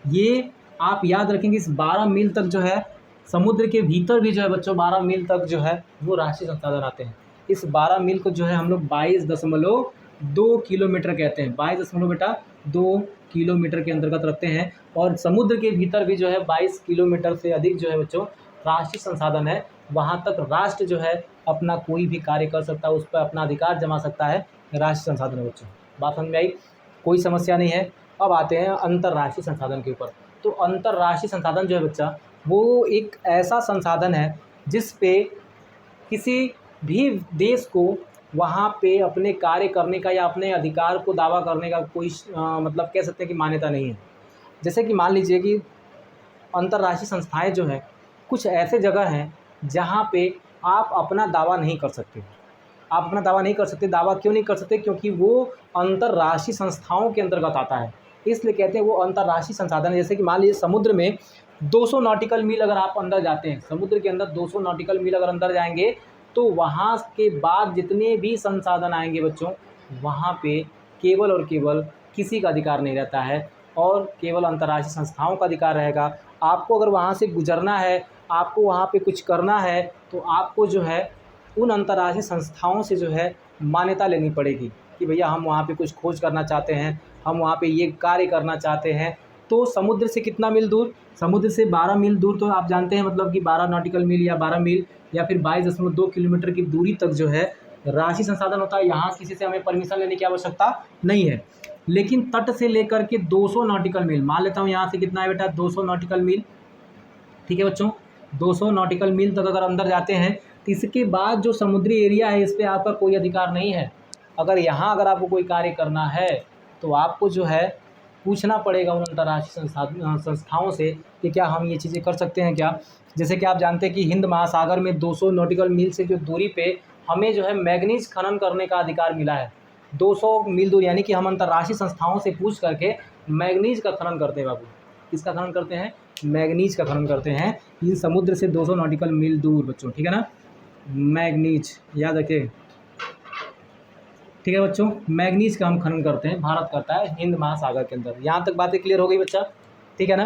ये आप याद रखेंगे। इस 12 मील तक जो है समुद्र के भीतर भी जो है बच्चों 12 मील तक जो है वो राष्ट्रीय संसाधन आते हैं। इस 12 मील को जो है हम लोग 22.2 किलोमीटर कहते हैं, 22.2 किलोमीटर के अंतर्गत रखते हैं। और समुद्र के भीतर भी जो है 22 किलोमीटर से अधिक जो है बच्चों राष्ट्रीय संसाधन है। वहाँ तक राष्ट्र जो है अपना कोई भी कार्य कर सकता है, उस पर अपना अधिकार जमा सकता है, राष्ट्रीय संसाधन है बच्चों। बात समझ में आई, कोई समस्या नहीं है। अब आते हैं अंतर्राष्ट्रीय संसाधन के ऊपर। तो अंतर्राष्ट्रीय संसाधन जो है बच्चा, वो एक ऐसा संसाधन है जिस पे किसी भी देश को वहाँ पे अपने कार्य करने का या अपने अधिकार को दावा करने का कोई मतलब कह सकते हैं कि मान्यता नहीं है। जैसे कि मान लीजिए कि अंतर्राष्ट्रीय संस्थाएं जो है कुछ ऐसे जगह हैं जहाँ पे आप अपना दावा नहीं कर सकते, आप अपना दावा नहीं कर सकते। दावा क्यों नहीं कर सकते? क्योंकि वो अंतर्राष्ट्रीय संस्थाओं के अंतर्गत आता है, इसलिए कहते हैं वो अंतर्राष्ट्रीय संसाधन है। जैसे कि मान लीजिए समुद्र में 200 नॉटिकल मील अगर आप अंदर जाते हैं, समुद्र के अंदर 200 नॉटिकल मील अगर अंदर जाएंगे तो वहाँ के बाद जितने भी संसाधन आएंगे बच्चों, वहाँ पे केवल और केवल किसी का अधिकार नहीं रहता है और केवल अंतर्राष्ट्रीय संस्थाओं का अधिकार रहेगा। आपको अगर वहाँ से गुजरना है, आपको वहाँ पे कुछ करना है, तो आपको जो है उन अंतर्राष्ट्रीय संस्थाओं से जो है मान्यता लेनी पड़ेगी कि भैया हम वहाँ पे कुछ खोज करना चाहते हैं, हम वहाँ पे ये कार्य करना चाहते हैं। तो समुद्र से कितना मील दूर? समुद्र से 12 मील दूर, तो आप जानते हैं मतलब कि 12 नॉटिकल मील या 12 मील या फिर 22.2 किलोमीटर की दूरी तक जो है राशि संसाधन होता है। यहाँ किसी से हमें परमिशन लेने की आवश्यकता नहीं है। लेकिन तट से लेकर के 200 नॉटिकल मील, मान लेता हूँ यहाँ से कितना है बेटा, 200 नॉटिकल मील, ठीक है बच्चों, 200 नॉटिकल मील तक अगर अंदर जाते हैं तो इसके बाद जो समुद्री एरिया है इस पर आपका कोई अधिकार नहीं है। अगर यहाँ अगर आपको कोई कार्य करना है तो आपको जो है पूछना पड़ेगा उन अंतर्राष्ट्रीय संस्थाओं से कि क्या हम ये चीज़ें कर सकते हैं क्या। जैसे कि आप जानते हैं कि हिंद महासागर में 200 नॉटिकल मील से जो दूरी पे हमें जो है मैग्नीज खनन करने का अधिकार मिला है। 200 मील दूर, यानी कि हम अंतर्राष्ट्रीय संस्थाओं से पूछ करके मैग्नीज का खनन करते हैं बाबू। किसका खनन करते हैं? मैग्नीज का खनन करते हैं इन समुद्र से 200 नॉटिकल मील दूर बच्चों, ठीक है ना। मैग्नीज याद रखिए, ठीक है बच्चों, मैग्नीज का हम खनन करते हैं, भारत करता है हिंद महासागर के अंदर। यहाँ तक बातें क्लियर हो गई बच्चा, ठीक है ना।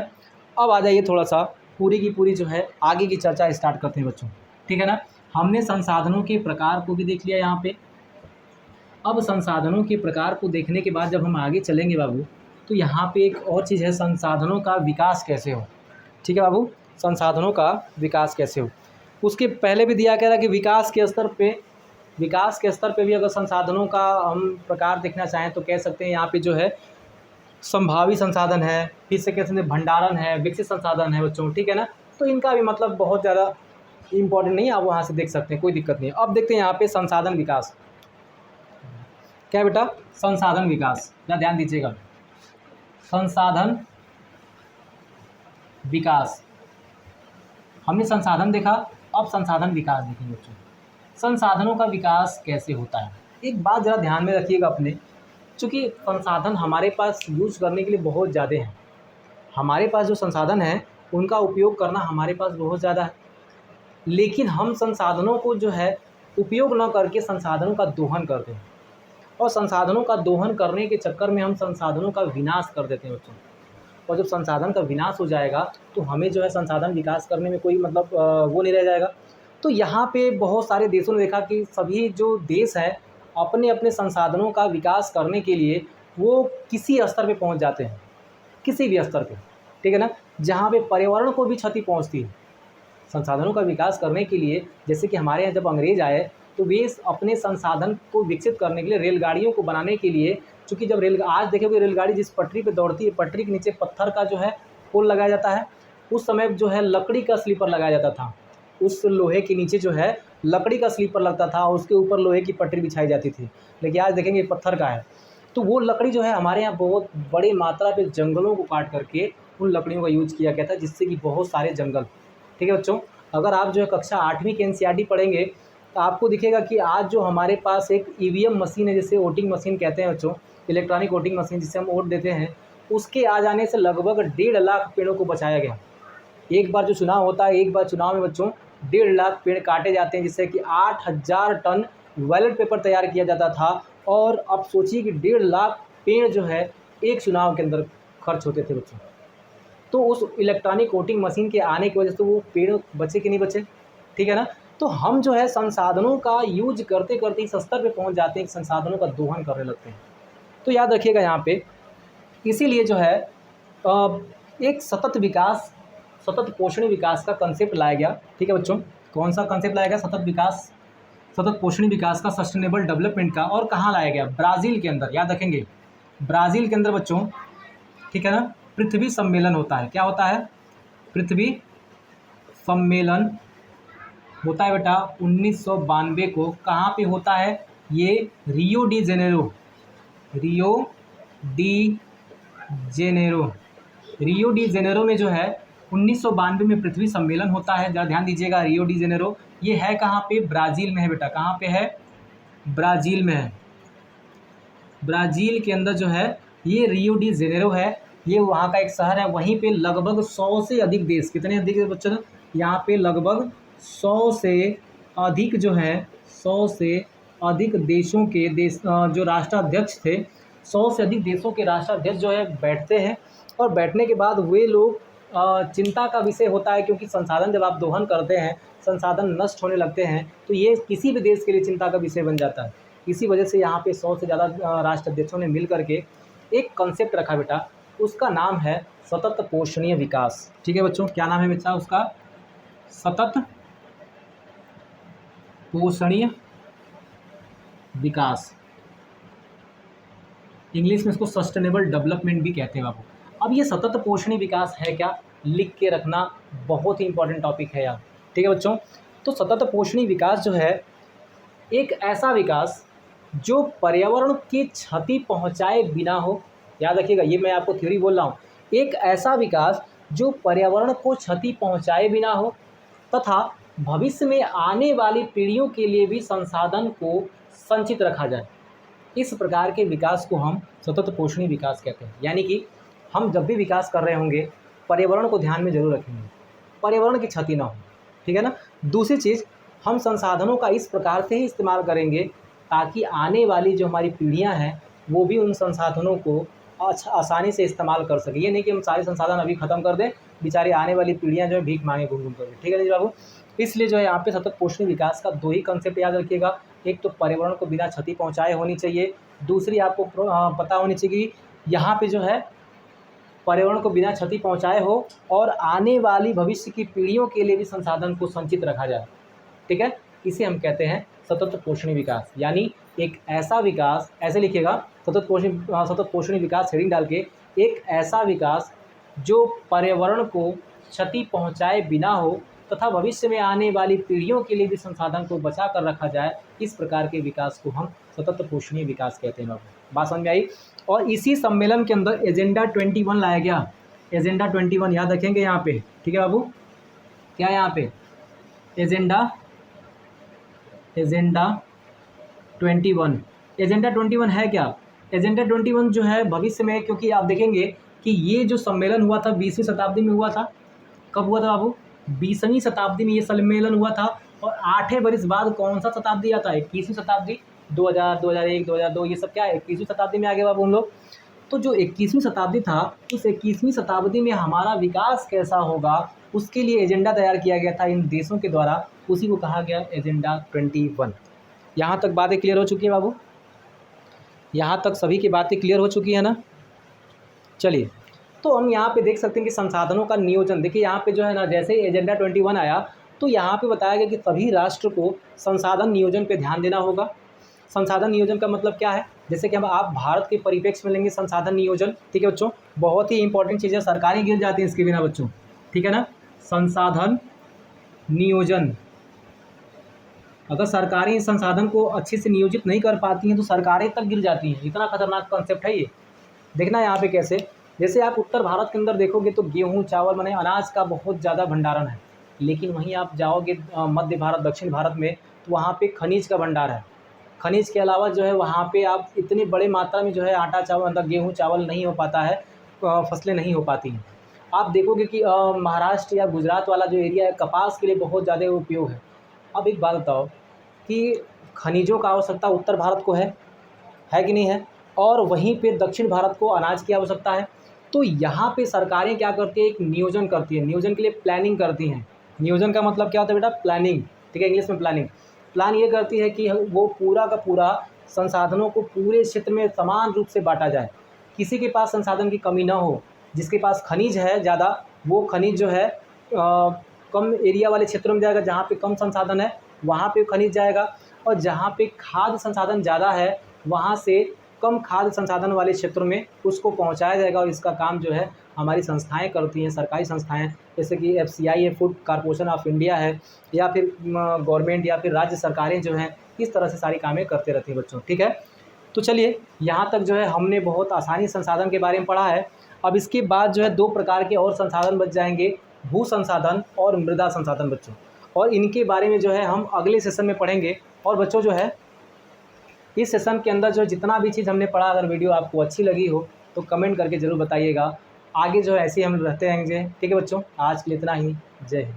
अब आ जाइए थोड़ा सा पूरी की पूरी जो है आगे की चर्चा स्टार्ट करते हैं बच्चों, ठीक है ना। हमने संसाधनों के प्रकार को भी देख लिया यहाँ पे। अब संसाधनों के प्रकार को देखने के बाद जब हम आगे चलेंगे बाबू, तो यहाँ पे एक और चीज़ है, संसाधनों का विकास कैसे हो, ठीक है बाबू, संसाधनों का विकास कैसे हो। उसके पहले भी दिया गया था कि विकास के स्तर पे भी अगर संसाधनों का हम प्रकार देखना चाहें तो कह सकते हैं यहाँ पे जो है संभावी संसाधन है, फिर से कह सकते हैं भंडारण है, विकसित संसाधन है बच्चों, ठीक है ना। तो इनका भी मतलब बहुत ज़्यादा इम्पोर्टेंट नहीं है, आप वहाँ से देख सकते हैं, कोई दिक्कत नहीं है। अब देखते हैं यहाँ पे संसाधन विकास क्या है बेटा, संसाधन विकास, या ध्यान दीजिएगा, संसाधन विकास। हमने संसाधन देखा, अब संसाधन विकास देखेंगे बच्चों। संसाधनों का विकास कैसे होता है, एक बात ज़रा ध्यान में रखिएगा अपने, चूँकि संसाधन हमारे पास यूज़ करने के लिए बहुत ज़्यादा हैं, हमारे पास जो संसाधन हैं उनका उपयोग करना हमारे पास बहुत ज़्यादा है, लेकिन हम संसाधनों को जो है उपयोग न करके संसाधनों का दोहन करते हैं, और संसाधनों का दोहन करने के चक्कर में हम संसाधनों का विनाश कर देते हैं बच्चों। और जब संसाधन का विनाश हो जाएगा तो हमें जो है संसाधन विकास करने में कोई मतलब वो नहीं रह जाएगा। तो यहाँ पे बहुत सारे देशों ने देखा कि सभी जो देश हैं अपने अपने संसाधनों का विकास करने के लिए वो किसी स्तर पे पहुँच जाते हैं, किसी भी स्तर पे, ठीक है ना, जहाँ पे पर्यावरण को भी क्षति पहुँचती है। संसाधनों का विकास करने के लिए, जैसे कि हमारे यहाँ जब अंग्रेज आए तो वे अपने संसाधन को विकसित करने के लिए रेलगाड़ियों को बनाने के लिए, चूँकि जब आज देखोगे रेलगाड़ी जिस पटरी पे दौड़ती है, पटरी के नीचे पत्थर का जो है पोल लगाया जाता है, उस समय जो है लकड़ी का स्लीपर लगाया जाता था, उस लोहे के नीचे जो है लकड़ी का स्लीपर लगता था, उसके ऊपर लोहे की पटरी बिछाई जाती थी। लेकिन आज देखेंगे पत्थर का है। तो वो लकड़ी जो है हमारे यहाँ बहुत बड़ी मात्रा पे जंगलों को काट करके उन लकड़ियों का यूज किया गया था, जिससे कि बहुत सारे जंगल, ठीक है बच्चों। अगर आप जो है कक्षा 8वीं के NCERT पढ़ेंगे तो आपको दिखेगा कि आज जो हमारे पास एक EVM मशीन है, जिसे वोटिंग मशीन कहते हैं बच्चों, इलेक्ट्रॉनिक वोटिंग मशीन जिससे हम वोट देते हैं, उसके आ जाने से लगभग 1.5 लाख पेड़ों को बचाया गया। एक बार जो चुनाव होता है, एक बार चुनाव में बच्चों 1.5 लाख पेड़ काटे जाते हैं, जिससे कि 8000 टन बैलेट पेपर तैयार किया जाता था। और अब सोचिए कि 1.5 लाख पेड़ जो है एक चुनाव के अंदर खर्च होते थे बच्चों। तो उस इलेक्ट्रॉनिक वोटिंग मशीन के आने की वजह से वो पेड़ बचे कि नहीं बचे, ठीक है ना। तो हम जो है संसाधनों का यूज करते करते इस स्तर पे पहुंच जाते हैं कि संसाधनों का दोहन करने लगते हैं। तो याद रखिएगा यहाँ पे, इसीलिए जो है एक सतत विकास, सतत पोषणी विकास का कंसेप्ट लाया गया, ठीक है बच्चों। कौन सा कंसेप्ट लाया गया? सतत विकास, सतत पोषणी विकास का, सस्टेनेबल डेवलपमेंट का। और कहाँ लाया गया? ब्राज़ील के अंदर, याद रखेंगे ब्राज़ील के अंदर बच्चों, ठीक है ना। पृथ्वी सम्मेलन होता है, क्या होता है? पृथ्वी सम्मेलन होता है बेटा 1992 को। कहाँ पे होता है ये? Rio de Janeiro, Rio de Janeiro, Rio de Janeiro में जो है 1992 में पृथ्वी सम्मेलन होता है। जरा ध्यान दीजिएगा, रियो डी जेनेरो ये है कहाँ पे? ब्राज़ील में है बेटा। कहाँ पे है? ब्राज़ील में है। ब्राज़ील के अंदर जो है ये रियो डी जेनेरो है, ये वहाँ का एक शहर है। वहीं पे लगभग 100 से अधिक देश, कितने अधिक है बच्चों, यहाँ पे लगभग 100 से अधिक जो है 100 से अधिक देशों के जो राष्ट्राध्यक्ष थे, 100 से अधिक देशों के राष्ट्राध्यक्ष जो है बैठते हैं। और बैठने के बाद वे लोग चिंता का विषय होता है, क्योंकि संसाधन जब आप दोहन करते हैं, संसाधन नष्ट होने लगते हैं, तो ये किसी भी देश के लिए चिंता का विषय बन जाता है। इसी वजह से यहाँ पे 100 से ज़्यादा राष्ट्राध्यक्षों ने मिल करके एक कॉन्सेप्ट रखा बेटा, उसका नाम है सतत पोषणीय विकास। ठीक है बच्चों, क्या नाम है बच्चा उसका? सतत पोषणीय विकास। इंग्लिश में इसको सस्टेनेबल डेवलपमेंट भी कहते हैं बाबू। अब ये सतत पोषणीय विकास है क्या, लिख के रखना, बहुत ही इंपॉर्टेंट टॉपिक है यार। ठीक है बच्चों, तो सतत पोषणीय विकास जो है एक ऐसा विकास जो पर्यावरण की क्षति पहुंचाए बिना हो। याद रखिएगा, ये मैं आपको थ्योरी बोल रहा हूँ। एक ऐसा विकास जो पर्यावरण को क्षति पहुंचाए बिना हो तथा भविष्य में आने वाली पीढ़ियों के लिए भी संसाधन को संचित रखा जाए, इस प्रकार के विकास को हम सतत पोषणीय विकास कहते हैं। यानी कि हम जब भी विकास कर रहे होंगे पर्यावरण को ध्यान में जरूर रखेंगे, पर्यावरण की क्षति ना हो। ठीक है ना। दूसरी चीज़, हम संसाधनों का इस प्रकार से ही इस्तेमाल करेंगे ताकि आने वाली जो हमारी पीढ़ियां हैं वो भी उन संसाधनों को आसानी से इस्तेमाल कर सके। ये नहीं कि हम सारे संसाधन अभी ख़त्म कर दें, बेचारी आने वाली पीढ़ियां जो है भीख मांगे घूम घूम कर। ठीक है जी बाबू। इसलिए जो है यहाँ पे सतत पोषणीय विकास का 2 ही कंसेप्ट याद रखिएगा। एक तो पर्यावरण को बिना क्षति पहुँचाए होनी चाहिए, दूसरी आपको पता होनी चाहिए कि यहाँ पे जो है पर्यावरण को बिना क्षति पहुँचाए हो और आने वाली भविष्य की पीढ़ियों के लिए भी संसाधन को संचित रखा जाए। ठीक है, इसे हम कहते हैं सतत पोषणीय विकास। यानी एक ऐसा विकास, ऐसे लिखिएगा, सतत पोषणीय विकास हेडिंग डाल के, एक ऐसा विकास जो पर्यावरण को क्षति पहुंचाए बिना हो तथा भविष्य में आने वाली पीढ़ियों के लिए भी संसाधन को बचा कर रखा जाए, इस प्रकार के विकास को हम सतत पोषणीय विकास कहते हैं। बात समझ में आई। और इसी सम्मेलन के अंदर एजेंडा 21 लाया गया। एजेंडा 21 याद रखेंगे यहाँ पे। ठीक है बाबू, क्या है यहाँ पे? एजेंडा 21। एजेंडा 21 है क्या? एजेंडा 21 जो है भविष्य में, क्योंकि आप देखेंगे कि ये जो सम्मेलन हुआ था 20वीं शताब्दी में हुआ था। कब हुआ था बाबू? 20वीं शताब्दी में ये सम्मेलन हुआ था। और 8 बरस बाद कौन सा शताब्दी आता है? 21वीं शताब्दी। 2000, 2001, 2002 ये सब क्या है? 21वीं शताब्दी में आ गए बाबू हम लोग। तो जो 21वीं शताब्दी था, उस 21वीं शताब्दी में हमारा विकास कैसा होगा, उसके लिए एजेंडा तैयार किया गया था इन देशों के द्वारा। उसी को कहा गया एजेंडा 21। यहाँ तक बातें क्लियर हो चुकी है बाबू? यहाँ तक सभी की बातें क्लियर हो चुकी है ना? चलिए, तो हम यहाँ पे देख सकते हैं कि संसाधनों का नियोजन। देखिए यहाँ पे जो है ना, जैसे ही एजेंडा 21 आया तो यहाँ पे बताया गया कि सभी राष्ट्र को संसाधन नियोजन पे ध्यान देना होगा। संसाधन नियोजन का मतलब क्या है? जैसे कि हम आप भारत के परिप्रेक्ष्य में लेंगे संसाधन नियोजन। ठीक है बच्चों, बहुत ही इंपॉर्टेंट चीज़ है, सरकारें गिर जाती हैं इसके बिना बच्चों। ठीक है ना। संसाधन नियोजन, अगर सरकारें इस संसाधन को अच्छे से नियोजित नहीं कर पाती हैं तो सरकारें तक गिर जाती हैं। इतना खतरनाक कॉन्सेप्ट है ये। देखना यहाँ पे कैसे, जैसे आप उत्तर भारत के अंदर देखोगे तो गेहूँ, चावल, माने अनाज का बहुत ज़्यादा भंडारण है। लेकिन वहीं आप जाओगे मध्य भारत, दक्षिण भारत में, तो वहाँ पे खनिज का भंडार है। खनिज के अलावा जो है वहाँ पे आप इतनी बड़ी मात्रा में जो है आटा, चावल, मतलब गेहूँ, चावल नहीं हो पाता है, फसलें नहीं हो पाती हैं। आप देखोगे कि महाराष्ट्र या गुजरात वाला जो एरिया है, कपास के लिए बहुत ज़्यादा उपयोग है। अब एक बात बताओ कि खनिजों का आवश्यकता उत्तर भारत को है कि नहीं है? और वहीं पे दक्षिण भारत को अनाज की आवश्यकता है। तो यहाँ पे सरकारें क्या करती है? एक नियोजन करती है, नियोजन के लिए प्लानिंग करती हैं। नियोजन का मतलब क्या होता है बेटा? प्लानिंग। ठीक है, इंग्लिश में प्लानिंग। प्लान ये करती है कि वो पूरा का पूरा संसाधनों को पूरे क्षेत्र में समान रूप से बांटा जाए, किसी के पास संसाधन की कमी ना हो। जिसके पास खनिज है ज़्यादा, वो खनिज जो है कम एरिया वाले क्षेत्रों में जाएगा, जहाँ पे कम संसाधन है वहाँ पे खनिज जाएगा। और जहाँ पे खाद्य संसाधन ज़्यादा है वहाँ से कम खाद्य संसाधन वाले क्षेत्रों में उसको पहुँचाया जाएगा। और इसका काम जो है हमारी संस्थाएं करती हैं, सरकारी संस्थाएं, जैसे कि FCI है, फूड कॉर्पोरेशन ऑफ इंडिया है, या फिर गवर्नमेंट या फिर राज्य सरकारें जो हैं, इस तरह से सारी कामें करते रहती हैं बच्चों। ठीक है, तो चलिए यहाँ तक जो है हमने बहुत आसानी संसाधन के बारे में पढ़ा है। अब इसके बाद जो है 2 प्रकार के और संसाधन बच जाएंगे, भू संसाधन और मृदा संसाधन बच्चों। और इनके बारे में जो है हम अगले सेशन में पढ़ेंगे। और बच्चों जो है इस सेशन के अंदर जो जितना भी चीज़ हमने पढ़ा, अगर वीडियो आपको अच्छी लगी हो तो कमेंट करके ज़रूर बताइएगा। आगे जो है ऐसे ही हम रहते रहेंगे। ठीक है बच्चों, आज के लिए इतना ही। जय हिंद।